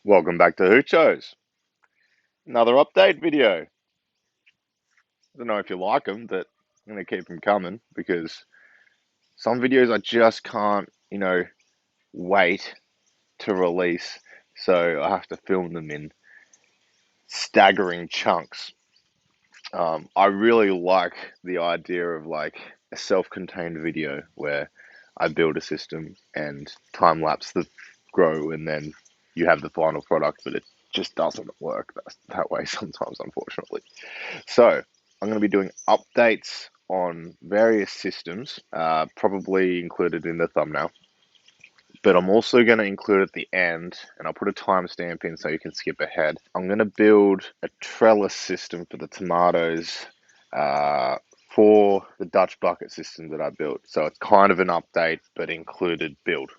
Welcome back to Hoochos. Another update video. I don't know if you like them, but I'm going to keep them coming because some videos I just can't, wait to release. So I have to film them in staggering chunks. I really like the idea of like a self-contained video where I build a system and time lapse the grow and then you have the final product, but it just doesn't work that way sometimes, unfortunately. So I'm going to be doing updates on various systems, probably included in the thumbnail. But I'm also going to include at the end, and I'll put a timestamp in so you can skip ahead. I'm going to build a trellis system for the tomatoes for the Dutch bucket system that I built. So it's kind of an update, but included build.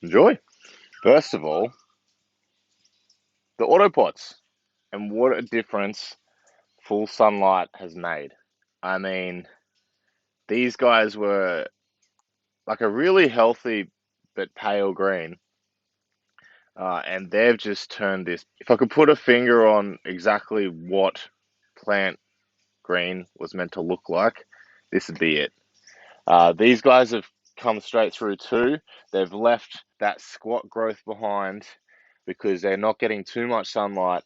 Enjoy. First of all, the autopots and what a difference full sunlight has made. I mean, these guys were like a really healthy but pale green, and they've just turned this. If I could put a finger on exactly what plant green was meant to look like, this would be it. These guys have come straight through too. They've left that squat growth behind because they're not getting too much sunlight.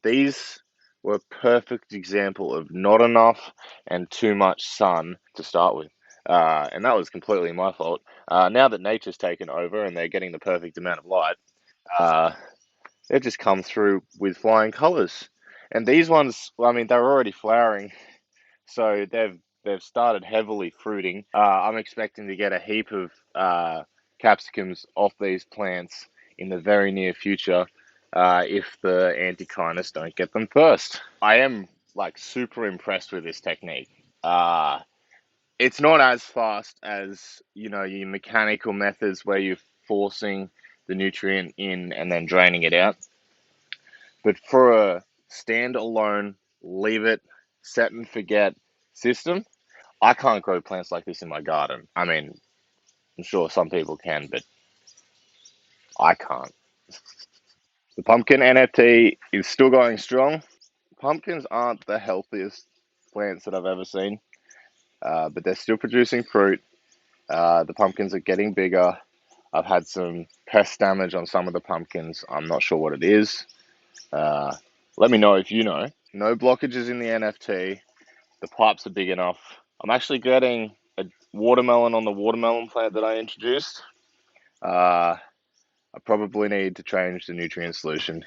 These were a perfect example of not enough and too much sun to start with. And that was completely my fault. Now that nature's taken over and they're getting the perfect amount of light, uh, they've just come through with flying colors. And these ones, well, I mean, they're already flowering, so they've started heavily fruiting. I'm expecting to get a heap of capsicums off these plants in the very near future if the anti-kindness don't get them first. I am like super impressed with this technique. Uh, it's not as fast as your mechanical methods where you're forcing the nutrient in and then draining it out. But for a standalone, leave it, set and forget system, I can't grow plants like this in my garden. I mean, I'm sure some people can, but I can't. The pumpkin NFT is still going strong. Pumpkins aren't the healthiest plants that I've ever seen, but they're still producing fruit. The pumpkins are getting bigger. I've had some pest damage on some of the pumpkins. I'm not sure what it is. Uh, Let me know if you know. No blockages in the NFT. The pipes are big enough. I'm actually getting a watermelon on the watermelon plant that I introduced. I probably need to change the nutrient solution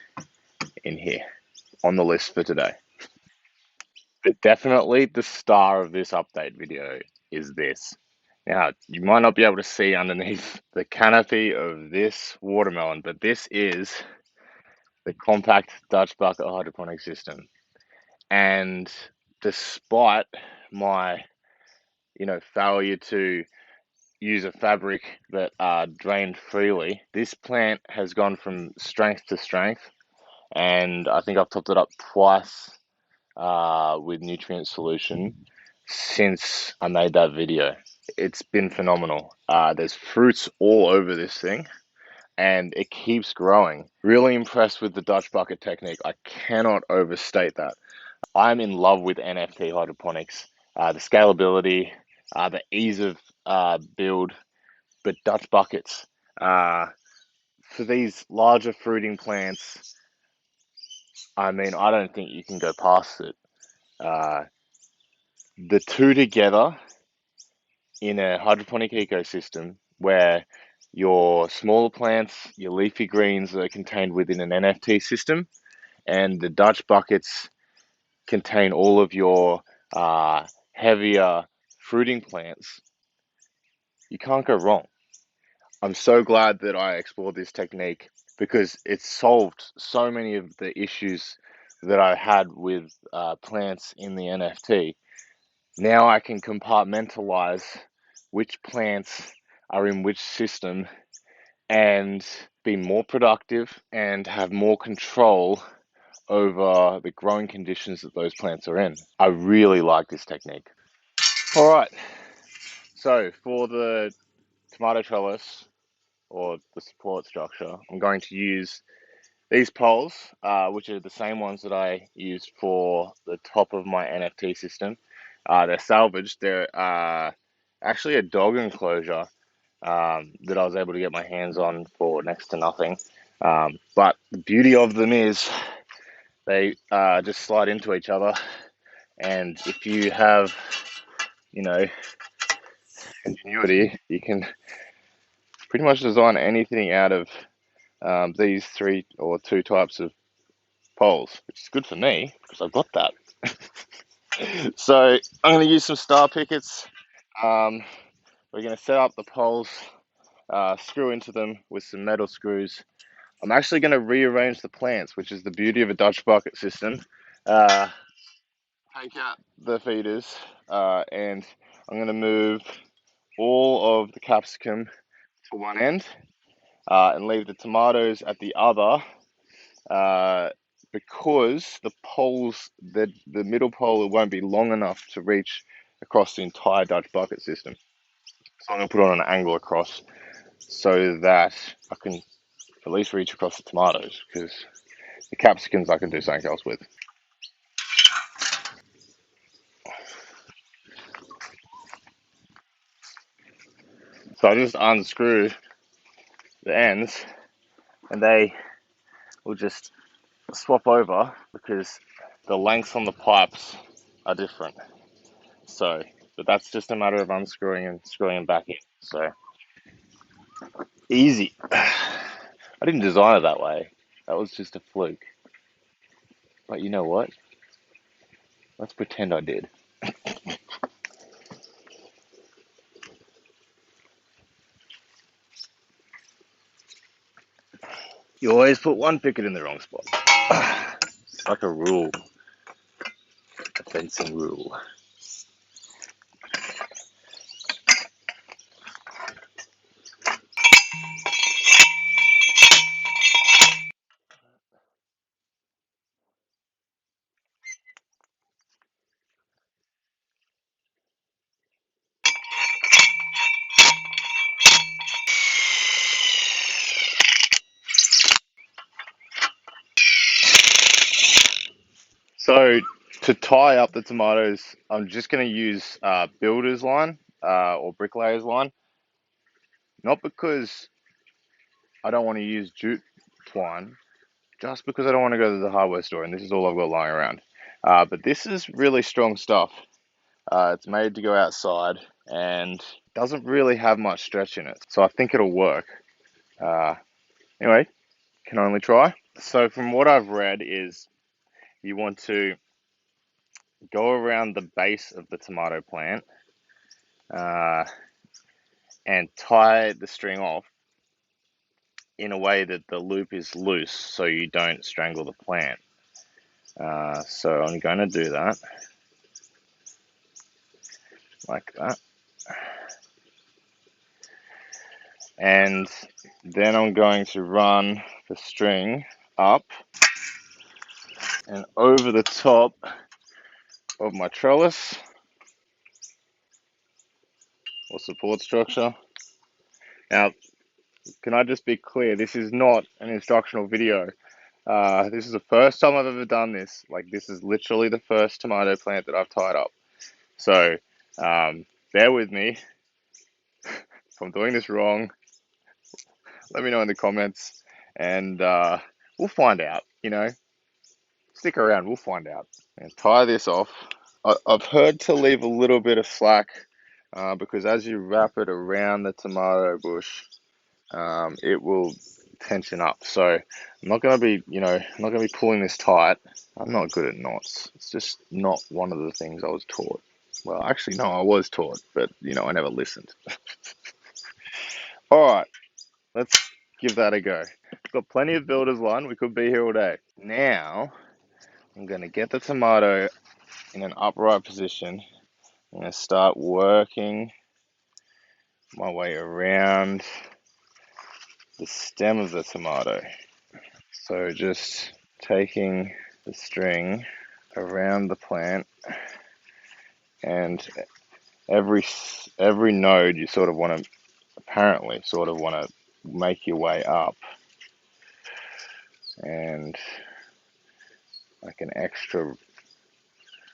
in here on the list for today. But definitely the star of this update video is this. Now, you might not be able to see underneath the canopy of this watermelon, but this is the compact Dutch bucket hydroponic system. And despite my, failure to use a fabric that drained freely, this plant has gone from strength to strength, and I think I've topped it up twice with nutrient solution since I made that video. It's been phenomenal. There's fruits all over this thing, and it keeps growing. Really impressed with the Dutch bucket technique. I cannot overstate that. I'm in love with NFT hydroponics. The scalability, the ease of build, but Dutch buckets. For these larger fruiting plants, I mean, I don't think you can go past it. Uh, the two together in a hydroponic ecosystem where your smaller plants, your leafy greens are contained within an NFT system, and the Dutch buckets contain all of your heavier fruiting plants, you can't go wrong. I'm so glad that I explored this technique because it solved so many of the issues that I had with plants in the NFT. Now I can compartmentalize which plants are in which system and be more productive and have more control over the growing conditions that those plants are in. I really like this technique. All right, so for the tomato trellis, or the support structure, I'm going to use these poles, which are the same ones that I used for the top of my NFT system. They're salvaged. They're actually a dog enclosure that I was able to get my hands on for next to nothing. But the beauty of them is they just slide into each other, and if you have, you know, ingenuity, you can pretty much design anything out of these three or two types of poles, which is good for me because I've got that. So I'm going to use some star pickets. We're going to set up the poles, screw into them with some metal screws. I'm actually going to rearrange the plants, which is the beauty of a Dutch bucket system. Take out the feeders, and I'm going to move all of the capsicum to one end, and leave the tomatoes at the other, because the poles, the middle pole won't be long enough to reach across the entire Dutch bucket system. So I'm going to put it on an angle across so that I can at least reach across the tomatoes, because the capsicums I can do something else with. So I just unscrew the ends, and they will just swap over because the lengths on the pipes are different. So, but that's just a matter of unscrewing and screwing them back in. So easy. I didn't design it that way. That was just a fluke. But you know what? Let's pretend I did. You always put one picket in the wrong spot. It's like a rule. A fencing rule. So to tie up the tomatoes, I'm just going to use builder's line or bricklayer's line. Not because I don't want to use jute twine, just because I don't want to go to the hardware store, and this is all I've got lying around. But this is really strong stuff. It's made to go outside and doesn't really have much stretch in it, so I think it'll work. Anyway, can only try. So from what I've read is you want to go around the base of the tomato plant uh, and tie the string off in a way that the loop is loose so you don't strangle the plant. So I'm going to do that like that. And then I'm going to run the string up and over the top of my trellis or support structure. Now, can I just be clear? This is not an instructional video. This is the first time I've ever done this. Like, this is literally the first tomato plant that I've tied up. So, bear with me. If I'm doing this wrong, let me know in the comments, and we'll find out, Stick around, we'll find out. And tie this off. I've heard to leave a little bit of slack, because as you wrap it around the tomato bush, it will tension up. So I'm not going to be, pulling this tight. I'm not good at knots. It's just not one of the things I was taught. Well, actually, no, I was taught, but, I never listened. All right, let's give that a go. Got plenty of builder's line. We could be here all day. Now, I'm going to get the tomato in an upright position. I'm going to start working my way around the stem of the tomato. So just taking the string around the plant, and every node you apparently sort of want to make your way up, and like an extra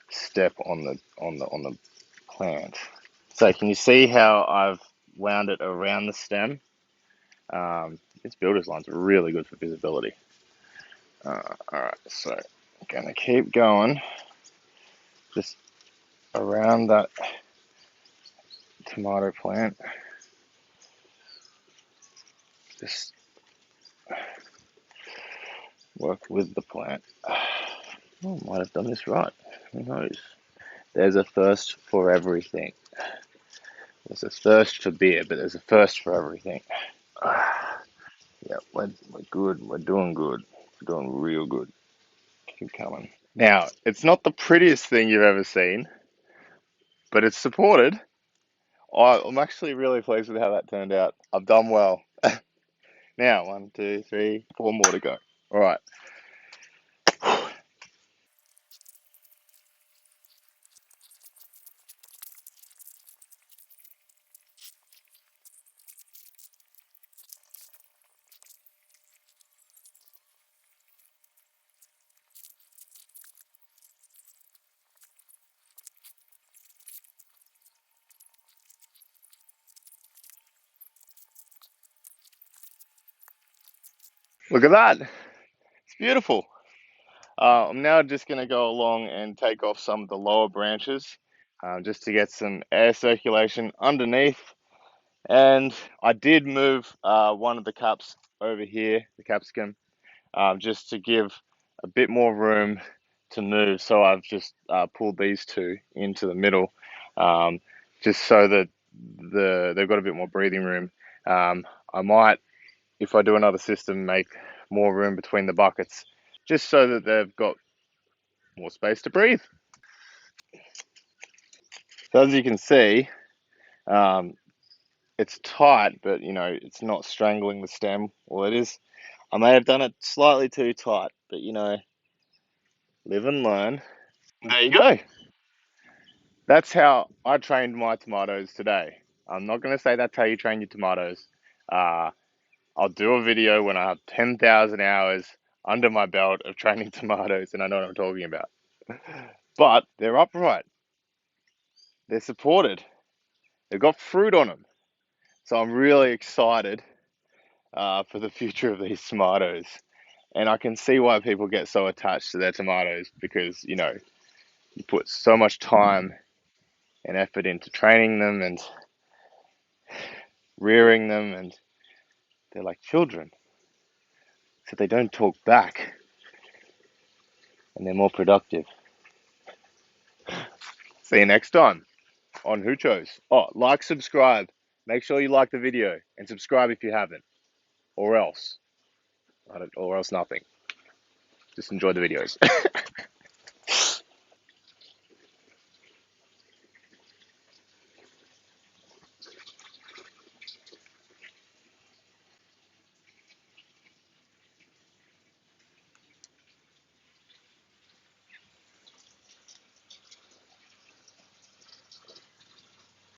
step on the plant. So can you see how I've wound it around the stem? This builder's line's really good for visibility. Alright, so I'm gonna keep going just around that tomato plant. Just work with the plant. Oh, I might have done this right. Who knows? There's a first for everything. There's a thirst for beer, but there's a first for everything. Yeah, we're good. We're doing good. We're doing real good. Keep coming. Now, it's not the prettiest thing you've ever seen, but it's supported. I'm actually really pleased with how that turned out. I've done well. Now, 1, 2, 3, 4 more to go. All right. Look at that. It's beautiful. I'm now just going to go along and take off some of the lower branches just to get some air circulation underneath. And I did move one of the caps over here, the capsicum, just to give a bit more room to move. So I've just pulled these two into the middle, just so that they've got a bit more breathing room. I might, if I do another system, make more room between the buckets, just so that they've got more space to breathe. So as you can see, um, it's tight, but it's not strangling the stem. Well, it is. I may have done it slightly too tight, but live and learn. There you go. That's how I trained my tomatoes today. I'm not going to say that's how you train your tomatoes. Uh, I'll do a video when I have 10,000 hours under my belt of training tomatoes and I know what I'm talking about. But they're upright. They're supported. They've got fruit on them. So I'm really excited for the future of these tomatoes. And I can see why people get so attached to their tomatoes because, you put so much time and effort into training them and rearing them, and they're like children. So they don't talk back and they're more productive. See you next time on Hoochos. Oh, like, subscribe. Make sure you like the video and subscribe if you haven't. Or else. Or else nothing. Just enjoy the videos.